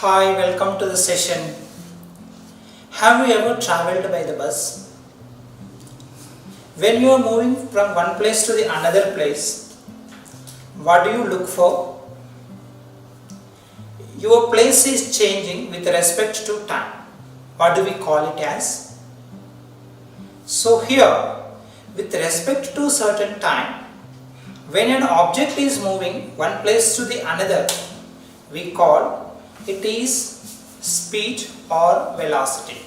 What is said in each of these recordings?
Hi, welcome to the session. Have you ever traveled by the bus? When you are moving from one place to the another place, what do you look for? Your place is changing with respect to time. What do we call it as? So here, with respect to certain time, when an object is moving one place to the another, we call it is speed or velocity.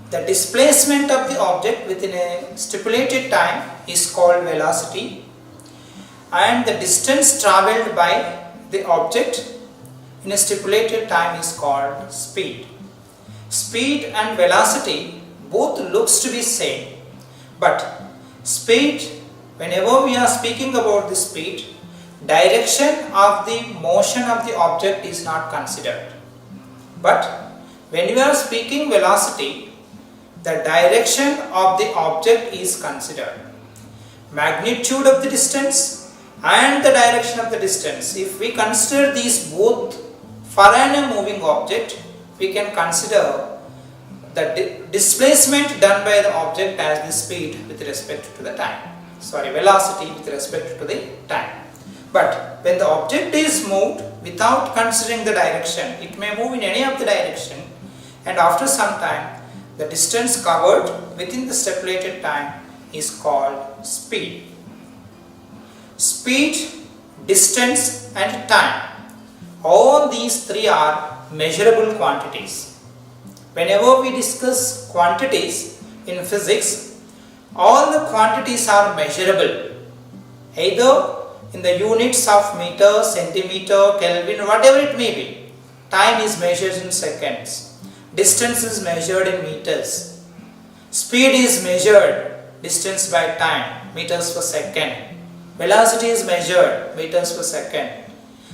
The displacement of the object within a stipulated time is called velocity, and the distance travelled by the object in a stipulated time is called speed. Speed and velocity both looks to be same, but speed, whenever we are speaking about the speed, direction of the motion of the object is not considered. But when we are speaking velocity, the direction of the object is considered. Magnitude of the distance and the direction of the distance, if we consider these both for a moving object, we can consider the displacement done by the object as the speed with respect to the time. Velocity with respect to the time. But when the object is moved without considering the direction, it may move in any of the direction, and after some time the distance covered within the stipulated time is called speed. Speed, distance and time, all these three are measurable quantities. Whenever we discuss quantities in physics, all the quantities are measurable, either in the units of meter, centimeter, Kelvin, whatever it may be. Time is measured in seconds. Distance is measured in meters. Speed is measured distance by time, meters per second. Velocity is measured meters per second.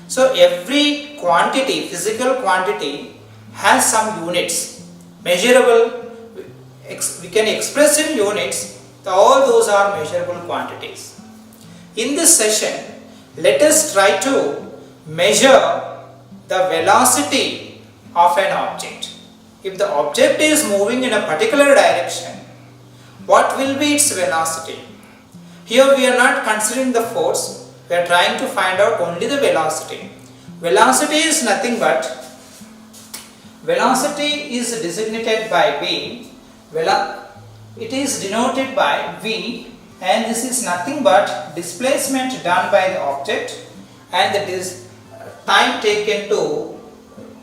So every quantity, physical quantity, has some units. Measurable, we can express in units, all those are measurable quantities. In this session, let us try to measure the velocity of an object. If the object is moving in a particular direction, what will be its velocity? Here we are not considering the force, we are trying to find out only the velocity. Velocity is nothing but, velocity is designated by V, it is denoted by V, and this is nothing but displacement done by the object and that is time taken to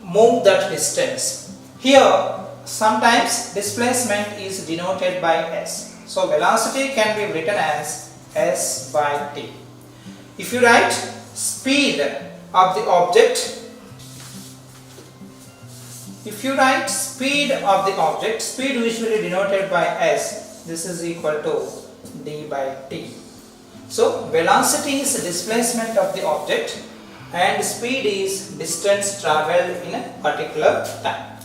move that distance. Here sometimes displacement is denoted by S. So velocity can be written as S by T. If you write speed of the object, speed usually denoted by S, this is equal to d by t. So velocity is displacement of the object and speed is distance travelled in a particular time.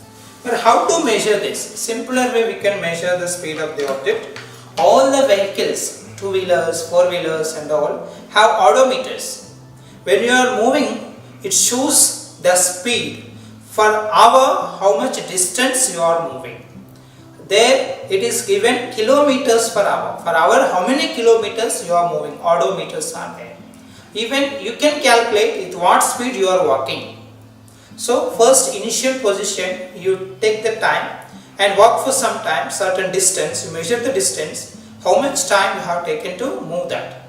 But how to measure this? Simpler way we can measure the speed of the object. All the vehicles, two-wheelers, four-wheelers and all, have odometers. When you are moving, it shows the speed for hour, how much distance you are moving. There it is given kilometers per hour. For hour, how many kilometers you are moving, odometers are there. Even you can calculate with what speed you are walking. So first initial position, you take the time and walk for some time, certain distance, you measure the distance, how much time you have taken to move that.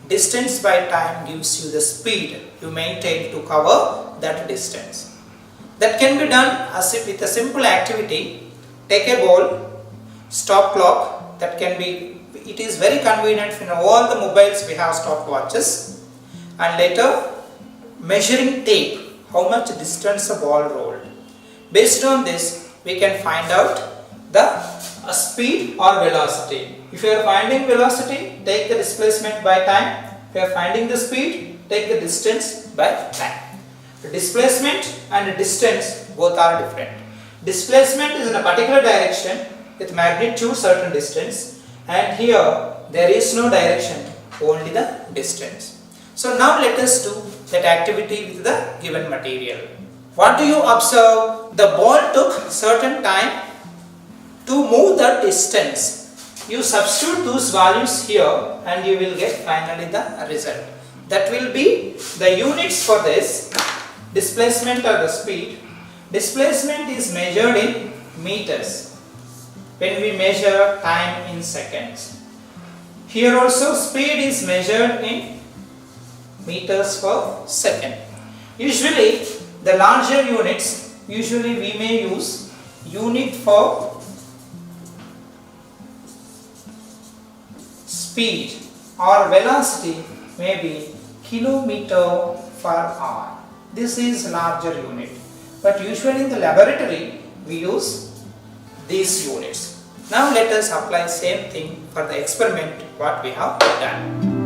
Distance by time gives you the speed you maintain to cover that distance. That can be done as if with a simple activity. Take a ball, stop clock, that can be, it is very convenient in all the mobiles we have stopwatches, and later measuring tape, how much distance a ball rolled. Based on this we can find out the speed or velocity. If you are finding velocity, take the displacement by time. If you are finding the speed, take the distance by time. The displacement and distance both are different. Displacement is in a particular direction with magnitude certain distance, and here there is no direction, only the distance. So now let us do that activity with the given material. What do you observe? The ball took certain time to move the distance. You substitute those values here and you will get finally the result. That will be the units for this displacement or the speed. Displacement is measured in meters when we measure time in seconds. Here also speed is measured in meters per second. Usually the larger units, usually we may use unit for speed or velocity may be kilometer per hour. This is larger unit, but usually in the laboratory we use these units. Now let us apply same thing for the experiment what we have done.